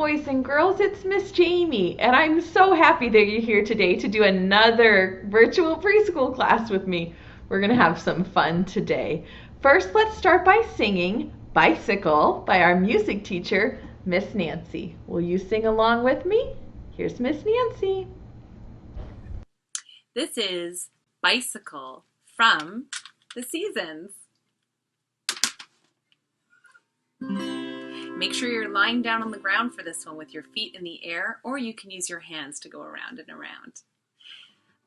boys and girls, it's Miss Jamie, and I'm so happy that you're here today to do another virtual preschool class with me. We're going to have some fun today. First, let's start by singing Bicycle by our music teacher, Miss Nancy. Will you sing along with me? Here's Miss Nancy. This is Bicycle from The Seasons. Make sure you're lying down on the ground for this one with your feet in the air, or you can use your hands to go around and around.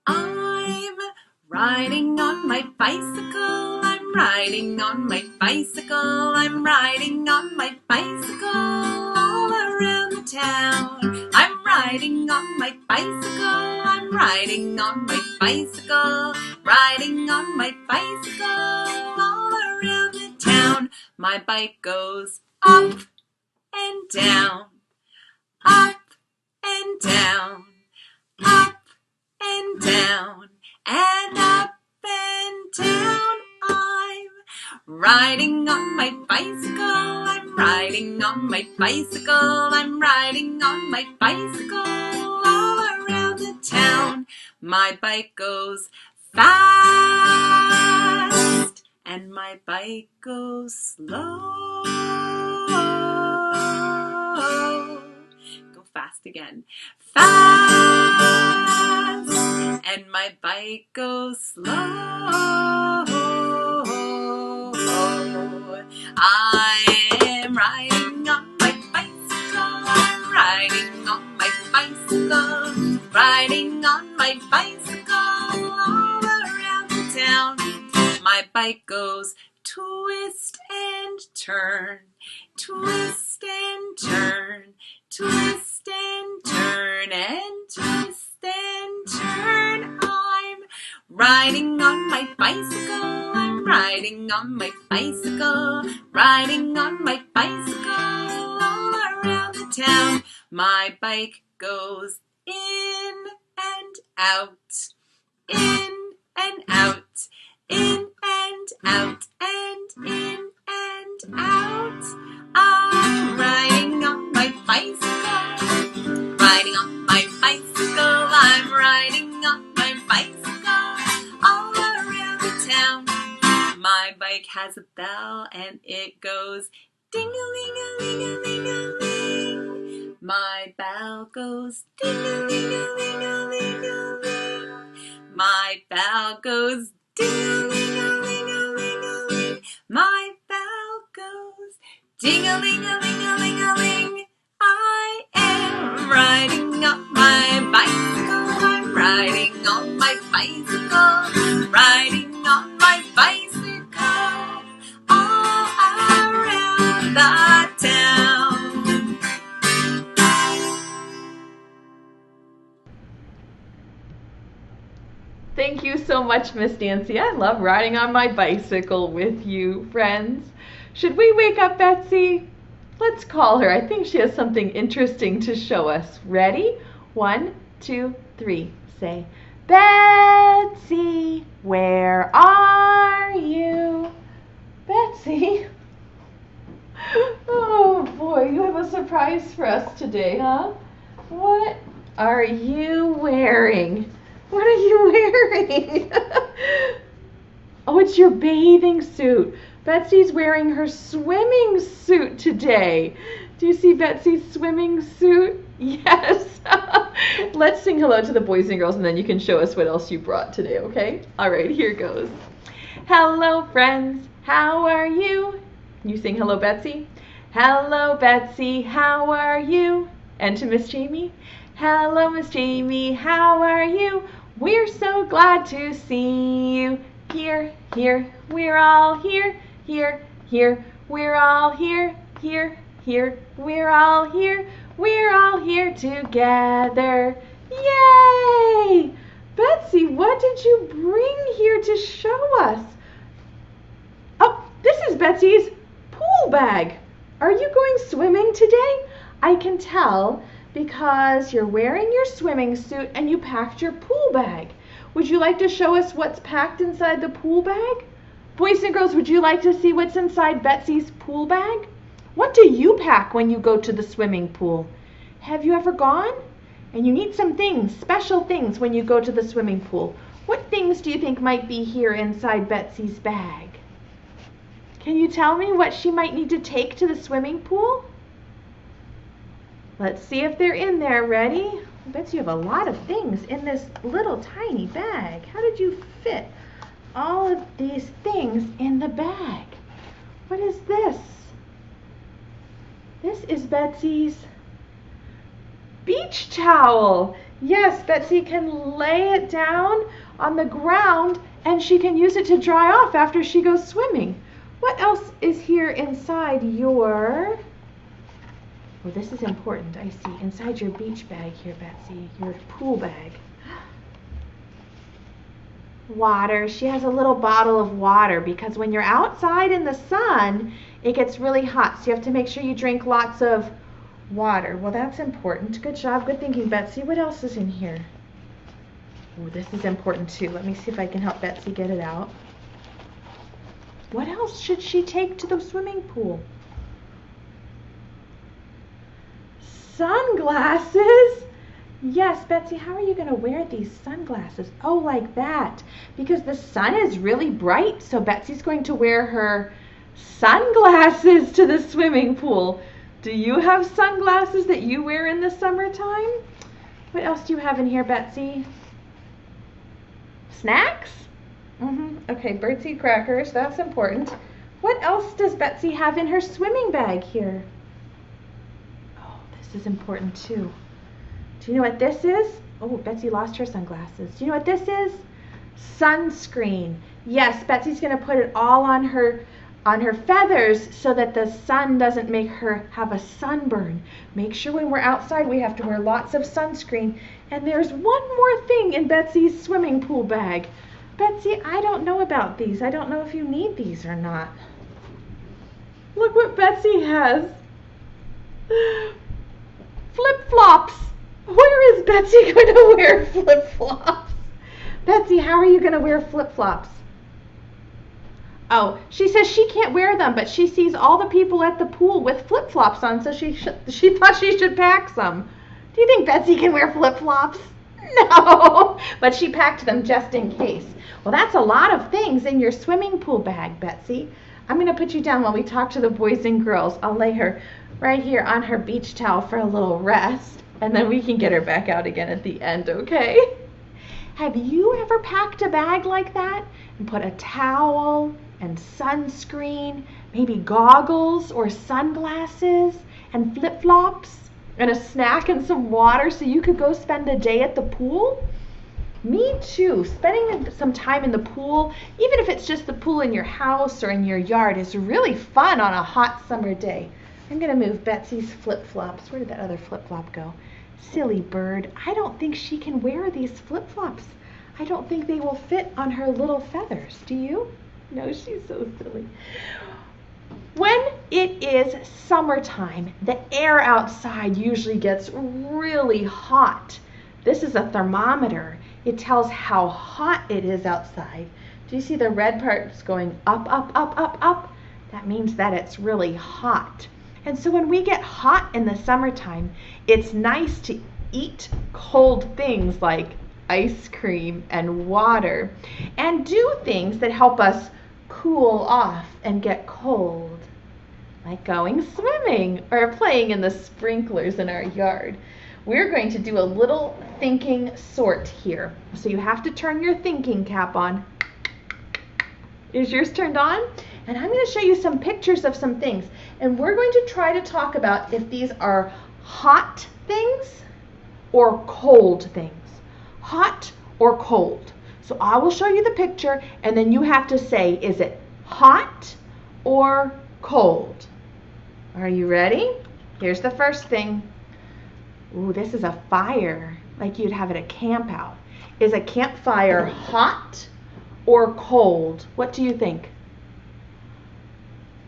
I'm riding on my bicycle, I'm riding on my bicycle, I'm riding on my bicycle all around the town. I'm riding on my bicycle, I'm riding on my bicycle, riding on my bicycle all around the town. My bike goes up and down, up and down, up and down, and up and down. I'm riding on my bicycle, I'm riding on my bicycle, I'm riding on my bicycle all around the town. My bike goes fast, and my bike goes slow. Go fast again. Fast, and my bike goes slow. I am riding on my bicycle, I'm riding on my bicycle, riding on my bicycle all around the town. My bike goes twist and turn, twist and turn, twist and turn, and twist and turn. I'm riding on my bicycle, I'm riding on my bicycle, riding on my bicycle all around the town. My bike goes in and out, in and out, in and out, and in and out. I'm riding on my bicycle, riding on my bicycle, I'm riding on my bicycle all around the town. My bike has a bell and it goes ding-a-ling-a-ling-a-ling-a-ling. My bell goes ding-a-ling-a-ling-a-ling-a-ling. My bell goes ding-a-ling-a-ling-a-ling-a-ling. My bell goes ding-a-ling-a-ling-a-ling-a-ling. I am riding on my bicycle, I'm riding on my bicycle, riding on my bicycle all around the town. Thank you so much, Miss Nancy. I love riding on my bicycle with you, friends. Should we wake up Betsy? Let's call her. I think she has something interesting to show us. Ready? 1, 2, 3. Say, Betsy, where are you? Betsy? Oh boy, you have a surprise for us today, huh? What are you wearing? What are you wearing? Oh, it's your bathing suit. Betsy's wearing her swimming suit today. Do you see Betsy's swimming suit? Yes. Let's sing hello to the boys and girls and then you can show us what else you brought today, okay? All right, here goes. Hello, friends. How are you? Can you sing hello, Betsy? Hello, Betsy. How are you? And to Miss Jamie? Hello, Miss Jamie. How are you? We're so glad to see you. Here, here. We're all here. Here, here. We're all here. Here, here. We're all here. We're all here together. Yay! Betsy, what did you bring here to show us? Oh, this is Betsy's pool bag. Are you going swimming today? I can tell because you're wearing your swimming suit and you packed your pool bag. Would you like to show us what's packed inside the pool bag? Boys and girls, would you like to see what's inside Betsy's pool bag? What do you pack when you go to the swimming pool? Have you ever gone? And you need some things, special things when you go to the swimming pool. What things do you think might be here inside Betsy's bag? Can you tell me what she might need to take to the swimming pool? Let's see if they're in there. Ready? Betsy, you have a lot of things in this little tiny bag. How did you fit all of these things in the bag? What is this? This is Betsy's beach towel. Yes, Betsy can lay it down on the ground and she can use it to dry off after she goes swimming. What else is here inside your... Oh, this is important, I see. Inside your beach bag here, Betsy, your pool bag. Water. She has a little bottle of water because when you're outside in the sun, it gets really hot. So you have to make sure you drink lots of water. Well, that's important. Good job. Good thinking, Betsy. What else is in here? Oh, this is important too. Let me see if I can help Betsy get it out. What else should she take to the swimming pool? Sunglasses? Yes, Betsy, how are you going to wear these sunglasses? Oh, like that. Because the sun is really bright, so Betsy's going to wear her sunglasses to the swimming pool. Do you have sunglasses that you wear in the summertime? What else do you have in here, Betsy? Snacks? Okay, birdseed crackers, that's important. What else does Betsy have in her swimming bag here? This is important too. Do you know what this is? Oh, Betsy lost her sunglasses. Do you know what this is? Sunscreen. Yes, Betsy's going to put it all on her feathers so that the sun doesn't make her have a sunburn. Make sure when we're outside we have to wear lots of sunscreen. And there's one more thing in Betsy's swimming pool bag. Betsy, I don't know about these. I don't know if you need these or not. Look what Betsy has. Flip-flops. Where is Betsy going to wear flip-flops? Betsy, how are you going to wear flip-flops? Oh, she says she can't wear them, but she sees all the people at the pool with flip-flops on, so she thought she should pack some. Do you think Betsy can wear flip-flops? No, but she packed them just in case. Well, that's a lot of things in your swimming pool bag, Betsy. I'm going to put you down while we talk to the boys and girls. I'll lay her right here on her beach towel for a little rest, and then we can get her back out again at the end, okay? Have you ever packed a bag like that and put a towel and sunscreen, maybe goggles or sunglasses and flip-flops and a snack and some water so you could go spend a day at the pool? Me too. Spending some time in the pool, even if it's just the pool in your house or in your yard, is really fun on a hot summer day. I'm going to move Betsy's flip-flops. Where did that other flip-flop go? Silly bird. I don't think she can wear these flip-flops. I don't think they will fit on her little feathers. Do you? No, she's so silly. When it is summertime, the air outside usually gets really hot. This is a thermometer. It tells how hot it is outside. Do you see the red parts going up, up, up, up, up? That means that it's really hot. And so when we get hot in the summertime, it's nice to eat cold things like ice cream and water and do things that help us cool off and get cold, like going swimming or playing in the sprinklers in our yard. We're going to do a little thinking sort here. So you have to turn your thinking cap on. Is yours turned on? And I'm going to show you some pictures of some things. And we're going to try to talk about if these are hot things or cold things. Hot or cold. So I will show you the picture and then you have to say, is it hot or cold? Are you ready? Here's the first thing. Ooh, this is a fire, like you'd have at a camp out. Is a campfire hot or cold? What do you think?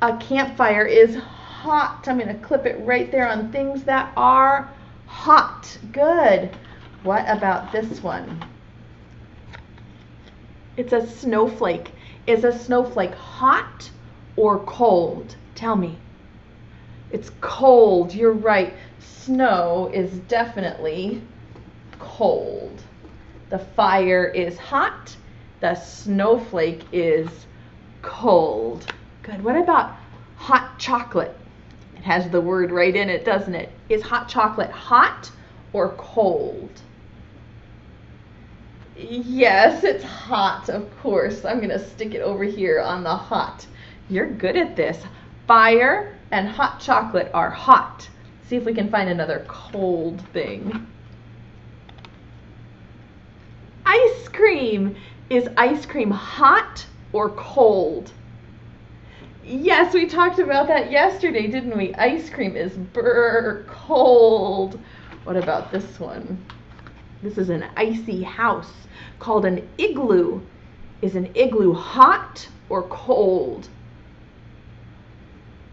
A campfire is hot. I'm going to clip it right there on things that are hot. Good. What about this one? It's a snowflake. Is a snowflake hot or cold? Tell me. It's cold. You're right. Snow is definitely cold. The fire is hot. The snowflake is cold. Good. What about hot chocolate? It has the word right in it, doesn't it? Is hot chocolate hot or cold? Yes, it's hot, of course. I'm going to stick it over here on the hot. You're good at this. Fire and hot chocolate are hot. See if we can find another cold thing. Ice cream. Is ice cream hot or cold? Yes, we talked about that yesterday, didn't we? Ice cream is cold. What about this one? This is an icy house called an igloo. Is an igloo hot or cold?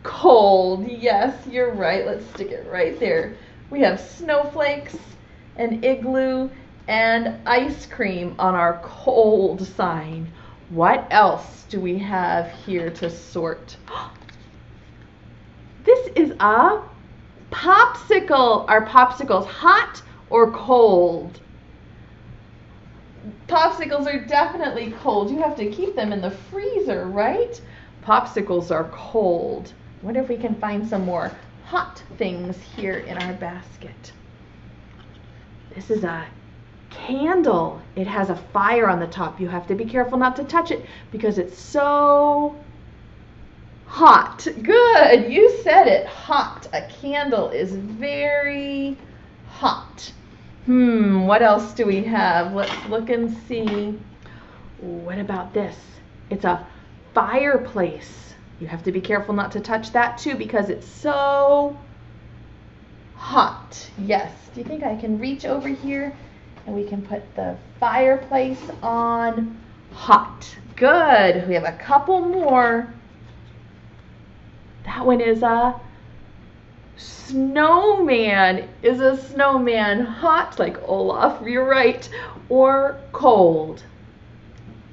Cold. Yes, you're right. Let's stick it right there. We have snowflakes, an igloo, and ice cream on our cold sign. What else do we have here to sort? This is a popsicle. Are popsicles hot or cold? Popsicles are definitely cold. You have to keep them in the freezer, right? Popsicles are cold. I wonder if we can find some more hot things here in our basket. This is a candle. It has a fire on the top. You have to be careful not to touch it because it's so hot. Good. You said it. Hot. A candle is very hot. What else do we have? Let's look and see. What about this? It's a fireplace. You have to be careful not to touch that too because it's so hot. Yes. Do you think I can reach over here and we can put the fireplace on hot? Good. We have a couple more. That one is a snowman. Is a snowman hot, like Olaf, you're right, or cold?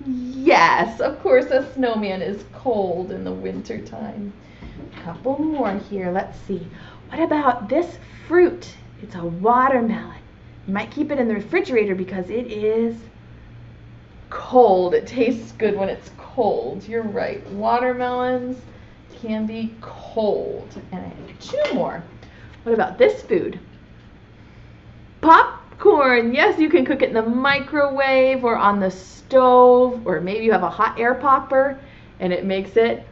Yes, of course a snowman is cold in the winter time. A couple more here. Let's see. What about this fruit? It's a watermelon. You might keep it in the refrigerator because it is cold. It tastes good when it's cold. You're right. Watermelons can be cold. And I have two more. What about this food? Popcorn. Yes, you can cook it in the microwave or on the stove, or maybe you have a hot air popper and it makes it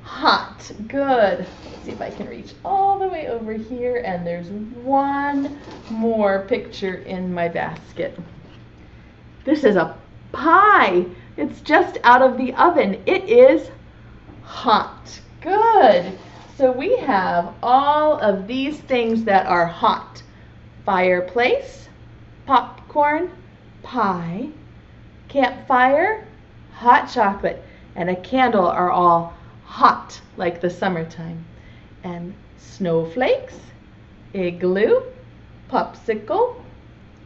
hot. Good. Let's see if I can reach all the way over here, and there's one more picture in my basket. This is a pie. It's just out of the oven. It is hot. Good. So we have all of these things that are hot. Fireplace, popcorn, pie, campfire, hot chocolate, and a candle are all hot like the summertime. And snowflakes, igloo, popsicle,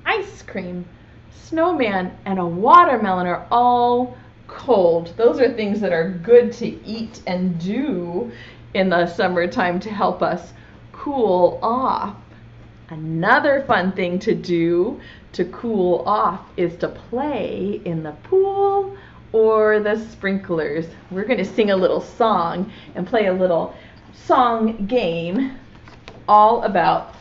ice cream, snowman, and a watermelon are all cold. Those are things that are good to eat and do in the summertime to help us cool off. Another fun thing to do to cool off is to play in the pool or the sprinklers. We're going to sing a little song and play a little song game all about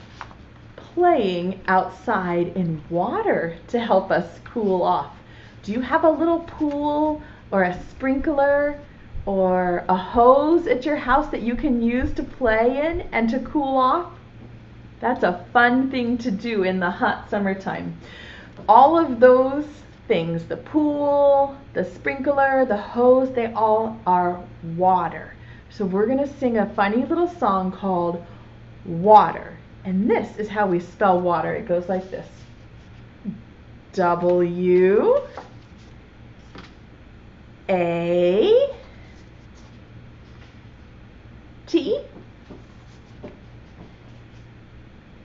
playing outside in water to help us cool off. Do you have a little pool or a sprinkler or a hose at your house that you can use to play in and to cool off? That's a fun thing to do in the hot summertime. All of those things, the pool, the sprinkler, the hose, they all are water. So we're going to sing a funny little song called Water. And this is how we spell water. It goes like this. W A T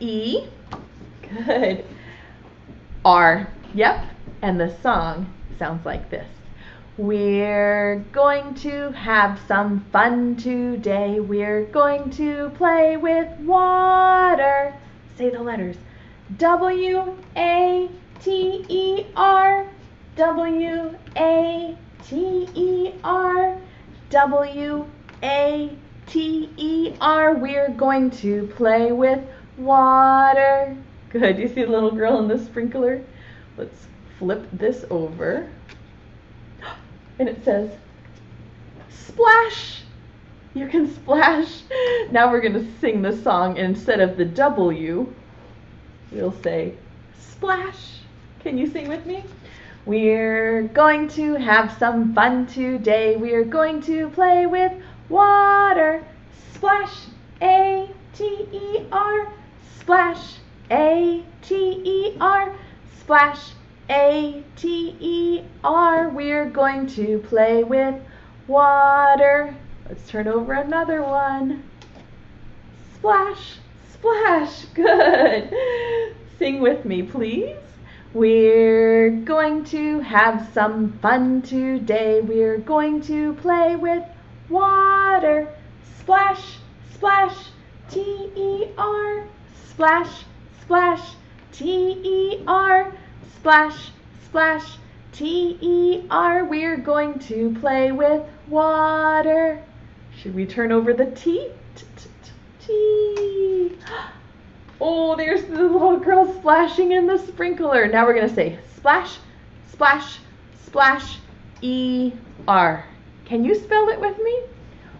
E. Good. R. Yep. And the song sounds like this. We're going to have some fun today. We're going to play with water. Say the letters. W-A-T-E-R, W-A-T-E-R, W-A-T-E-R. We're going to play with water. Good. You see the little girl in the sprinkler? Let's flip this over. And it says, splash. You can splash. Now we're going to sing the song. Instead of the W, we'll say splash. Can you sing with me? We're going to have some fun today. We're going to play with water. Splash, A-T-E-R. Splash, A-T-E-R. Splash, A-T-E-R. We're going to play with water. Let's turn over another one. Splash, splash. Good. Sing with me, please. We're going to have some fun today. We're going to play with water. Splash, splash, T-E-R. Splash, splash, T-E-R. Splash, splash, T-E-R. We're going to play with water. Should we turn over the T? T. Oh, there's the little girl splashing in the sprinkler. Now we're going to say splash, splash, splash, E-R. Can you spell it with me?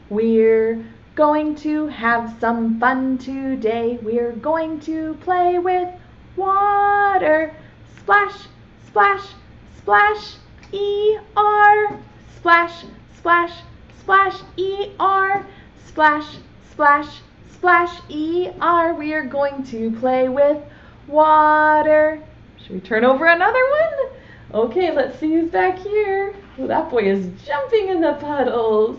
We're going to have some fun today. We're going to play with water. Splash, splash, splash, E-R. Splash, splash, splash, E-R. Splash, splash, splash, E-R. We are going to play with water. Should we turn over another one? Okay, let's see who's back here. Oh, that boy is jumping in the puddles.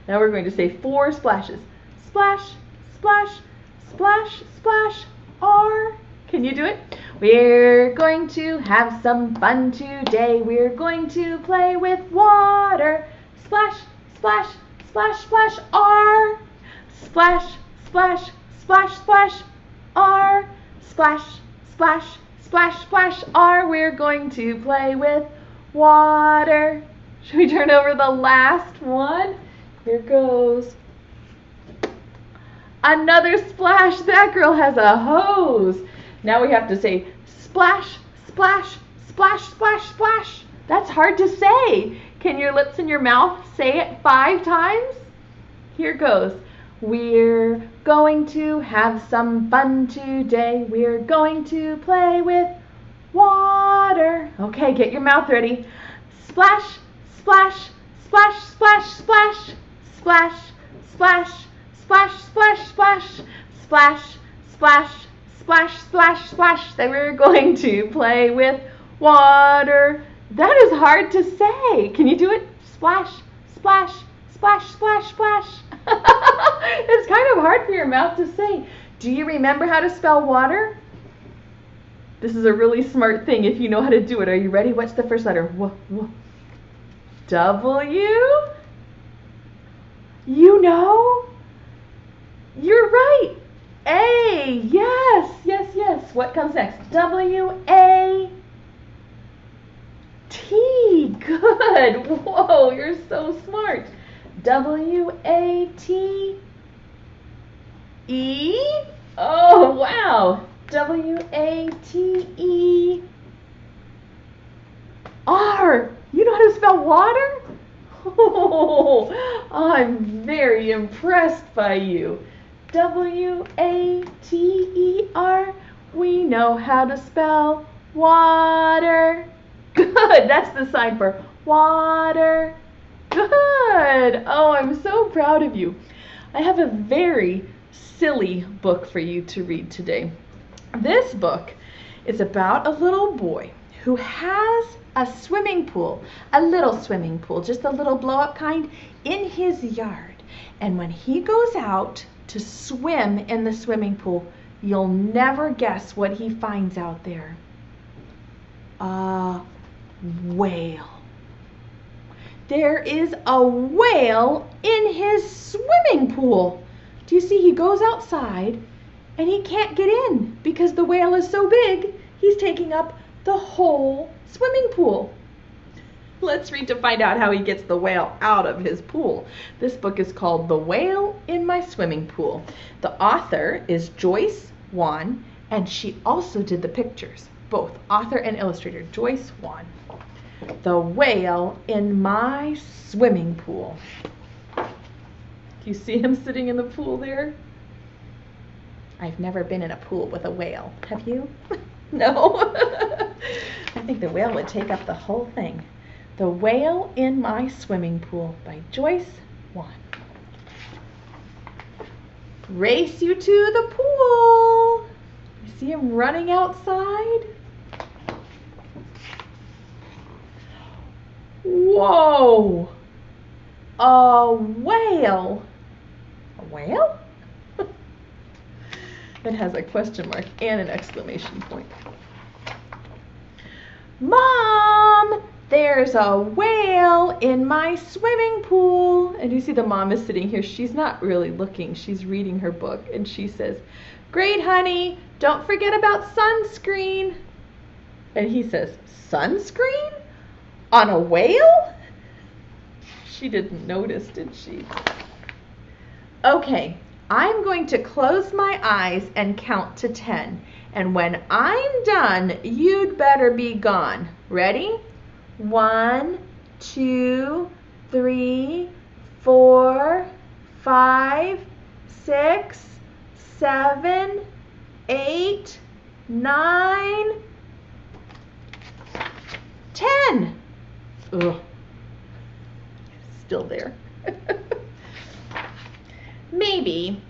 Now we're going to say 4 splashes. Splash, splash, splash, splash, R. Can you do it? We're going to have some fun today. We're going to play with water. Splash, splash, splash, splash, R. Splash, splash, splash, splash, R. Splash, splash, splash, splash, R. We're going to play with water. Should we turn over the last one? Here goes. Another splash. That girl has a hose. Now we have to say splash, splash, splash, splash, splash. That's hard to say. Can your lips and your mouth say it 5 times? Here goes. We're going to have some fun today. We're going to play with water. Okay, get your mouth ready. Splash, splash, splash, splash, splash. Splash, splash, splash, splash, splash. Splash, splash, splash, splash, splash. Then we're going to play with water. That is hard to say. Can you do it? Splash, splash, splash, splash, splash. It's kind of hard for your mouth to say. Do you remember how to spell water? This is a really smart thing if you know how to do it. Are you ready? What's the first letter? W? You know? You're right. A. Yes, yes, yes. What comes next? W-A-T. Good. Whoa, you're so smart. W-A-T-E. Oh, wow. W-A-T-E-R. You know how to spell water? Oh, I'm very impressed by you. W-A-T-E-R. We know how to spell water. Good. That's the sign for water. Good. Oh, I'm so proud of you. I have a very silly book for you to read today. This book is about a little boy who has a swimming pool, a little swimming pool, just a little blow-up kind, in his yard. And when he goes out to swim in the swimming pool, you'll never guess what he finds out there. A whale. there is a whale in his swimming pool. Do you see? He goes outside and he can't get in because the whale is so big, he's taking up the whole swimming pool. Let's read to find out how he gets the whale out of his pool. This book is called The Whale in My Swimming Pool. The author is Joyce Wan, and she also did the pictures. Both author and illustrator, Joyce Wan. The Whale in My Swimming Pool. Do you see him sitting in the pool there? I've never been in a pool with a whale. Have you? No. I think the whale would take up the whole thing. The Whale in My Swimming Pool by Joyce Wan. Race you to the pool. You see him running outside? Whoa! A whale. A whale? It has a question mark and an exclamation point. Mom, there's a whale in my swimming pool. And you see the mom is sitting here. She's not really looking. She's reading her book. And she says, great, honey. Don't forget about sunscreen. And he says, sunscreen? On a whale? She didn't notice, did she? Okay, I'm going to close my eyes and count to 10. And when I'm done, you'd better be gone. Ready? 1, 2, 3, 4, 5, 6, 7, 8, 9, 10. Ugh. Still there. Maybe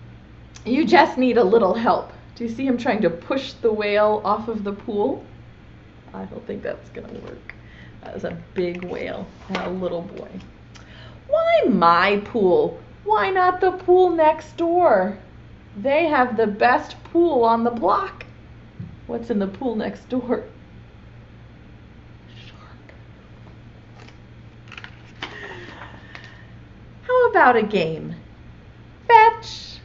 you just need a little help. Do you see him trying to push the whale off of the pool? I don't think that's going to work. That was a big whale and a little boy. Why my pool? Why not the pool next door? They have the best pool on the block. What's in the pool next door? Shark. How about a game? Fetch.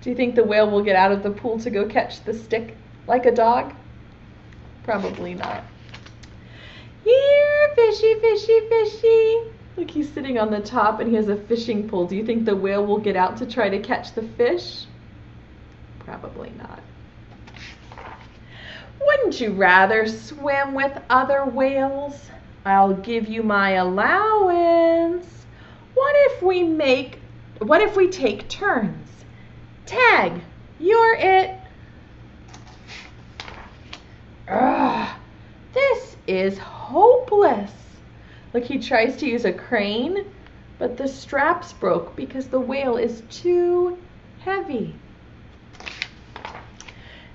Do you think the whale will get out of the pool to go catch the stick like a dog? Probably not. Here, fishy, fishy, fishy. Look, he's sitting on the top and he has a fishing pole. Do you think the whale will get out to try to catch the fish? Probably not. Wouldn't you rather swim with other whales? I'll give you my allowance. What if we take turns? Tag, you're it. Ugh, this is hopeless. Look, he tries to use a crane, but the straps broke because the whale is too heavy.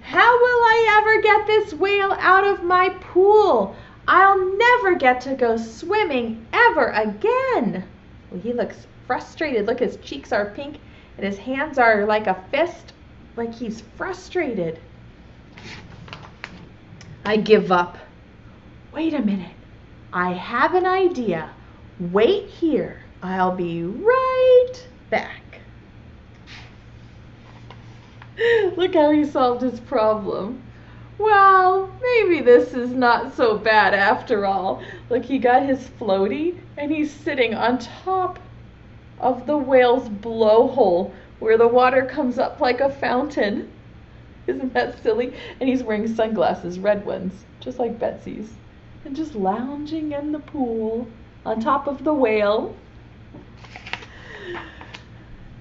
How will I ever get this whale out of my pool? I'll never get to go swimming ever again. Well, he looks frustrated. Look, his cheeks are pink and his hands are like a fist, like he's frustrated. I give up. Wait a minute. I have an idea. Wait here. I'll be right back. Look how he solved his problem. Well, maybe this is not so bad after all. Look, he got his floaty and he's sitting on top of the whale's blowhole where the water comes up like a fountain. Isn't that silly? And he's wearing sunglasses, red ones, just like Betsy's, and just lounging in the pool on top of the whale.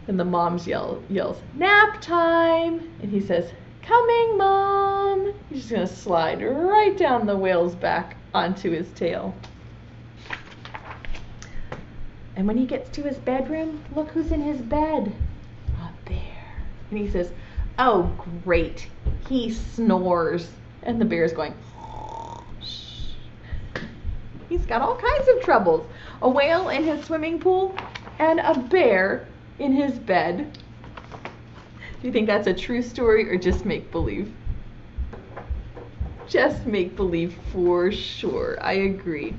And the mom yells, nap time. And he says, coming, Mom. He's just going to slide right down the whale's back onto his tail. And when he gets to his bedroom, look who's in his bed. A bear. And he says, oh, great. He snores. And the bear's going, shh. He's got all kinds of troubles. A whale in his swimming pool and a bear in his bed. Do you think that's a true story or just make-believe? Just make-believe for sure. I agree.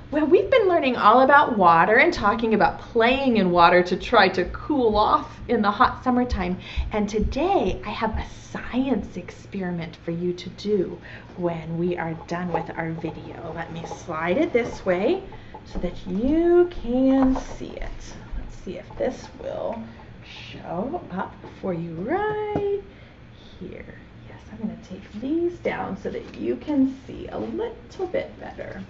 Well, we've been learning all about water and talking about playing in water to try to cool off in the hot summertime. And today I have a science experiment for you to do when we are done with our video. Let me slide it this way so that you can see it. Let's see if this will show up for you right here. Yes, I'm going to take these down so that you can see a little bit better.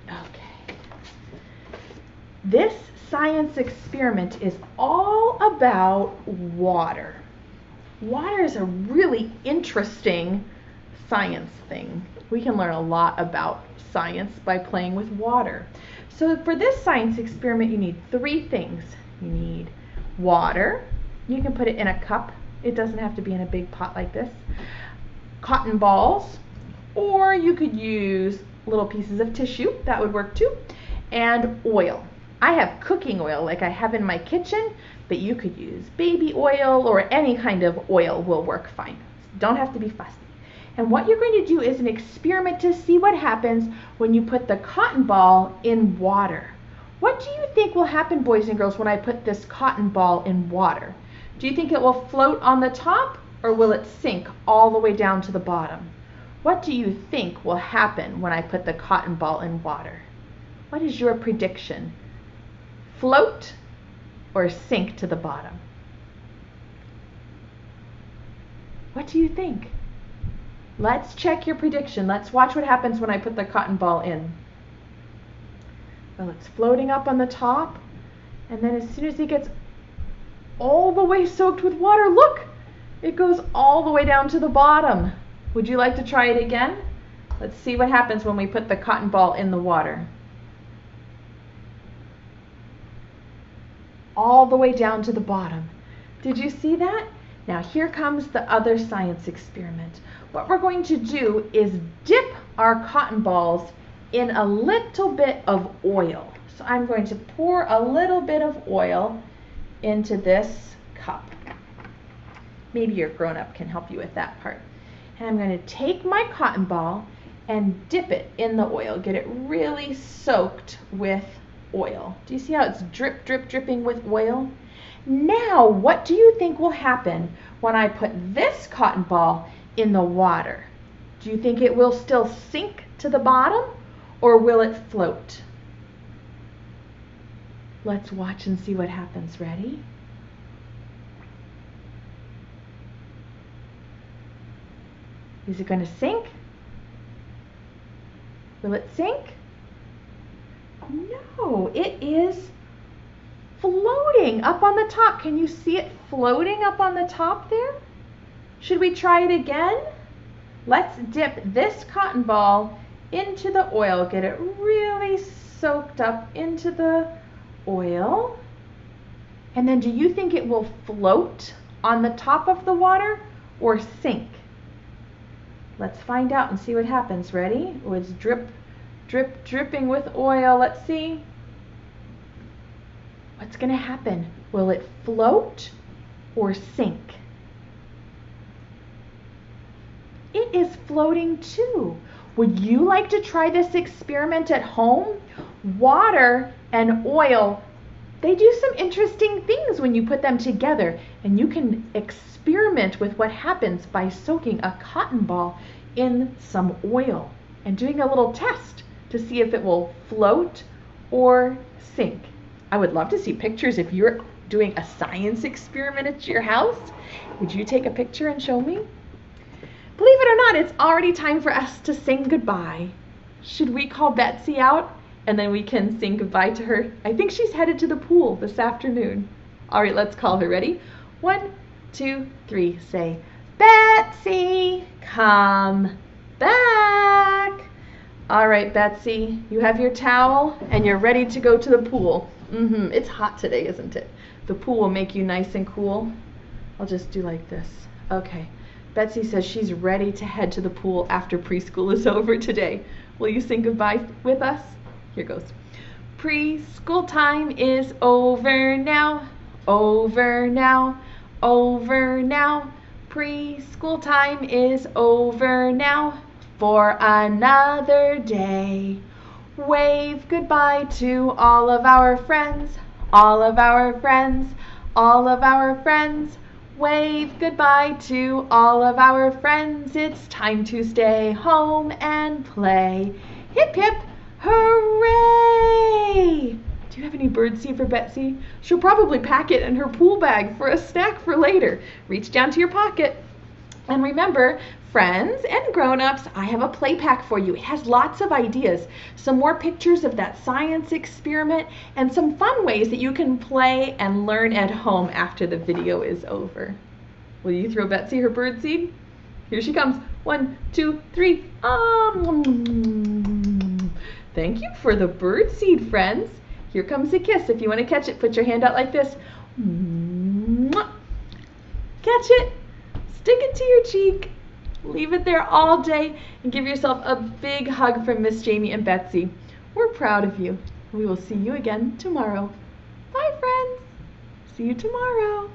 Okay. This science experiment is all about water. Water is a really interesting science thing. We can learn a lot about science by playing with water. So for this science experiment, you need three things. You need water. You can put it in a cup. It doesn't have to be in a big pot like this. Cotton balls, or you could use little pieces of tissue, that would work too, and oil. I have cooking oil like I have in my kitchen, but you could use baby oil or any kind of oil will work fine. Don't have to be fussy. And what you're going to do is an experiment to see what happens when you put the cotton ball in water. What do you think will happen, boys and girls, when I put this cotton ball in water? Do you think it will float on the top, or will it sink all the way down to the bottom? What do you think will happen when I put the cotton ball in water? What is your prediction? Float or sink to the bottom? What do you think? Let's check your prediction. Let's watch what happens when I put the cotton ball in. Well, it's floating up on the top, and then as soon as it gets all the way soaked with water, look, it goes all the way down to the bottom. Would you like to try it again? Let's see what happens when we put the cotton ball in the water. All the way down to the bottom. Did you see that? Now here comes the other science experiment. What we're going to do is dip our cotton balls in a little bit of oil. So I'm going to pour a little bit of oil into this cup. Maybe your grown-up can help you with that part. And I'm going to take my cotton ball and dip it in the oil. Get it really soaked with oil. Do you see how it's drip, drip, dripping with oil? Now, what do you think will happen when I put this cotton ball in the water? Do you think it will still sink to the bottom, or will it float? Let's watch and see what happens. Ready? Is it going to sink? Will it sink? No, it is floating up on the top. Can you see it floating up on the top there? Should we try it again? Let's dip this cotton ball into the oil. Get it really soaked up into the oil. And then do you think it will float on the top of the water or sink? Let's find out and see what happens. Ready? Oh, it's drip, drip, dripping with oil. Let's see. What's going to happen? Will it float or sink? It is floating too. Would you like to try this experiment at home? Water and oil, they do some interesting things when you put them together, and you can experiment with what happens by soaking a cotton ball in some oil and doing a little test to see if it will float or sink. I would love to see pictures if you're doing a science experiment at your house. Would you take a picture and show me? Believe it or not, it's already time for us to sing goodbye. Should we call Betsy out and then we can sing goodbye to her? I think she's headed to the pool this afternoon. All right, let's call her. Ready? 1, 2, 3. Say, Betsy, come back. All right, Betsy, you have your towel and you're ready to go to the pool. It's hot today, isn't it? The pool will make you nice and cool. I'll just do like this. Okay. Betsy says she's ready to head to the pool after preschool is over today. Will you sing goodbye with us? Here goes. Preschool time is over now, over now, over now. Preschool time is over now. for another day. Wave goodbye to all of our friends, all of our friends, all of our friends. Wave goodbye to all of our friends. It's time to stay home and play. Hip hip, hooray! Do you have any birdseed for Betsy? She'll probably pack it in her pool bag for a snack for later. Reach down to your pocket. And remember, friends and grown-ups, I have a play pack for you. It has lots of ideas, some more pictures of that science experiment, and some fun ways that you can play and learn at home after the video is over. Will you throw Betsy her birdseed? Here she comes. 1, 2, 3. Thank you for the birdseed, friends. Here comes a kiss. If you want to catch it, put your hand out like this. Catch it. Stick it to your cheek. Leave it there all day and give yourself a big hug from Miss Jamie and Betsy. We're proud of you. We will see you again tomorrow. Bye, friends. See you tomorrow.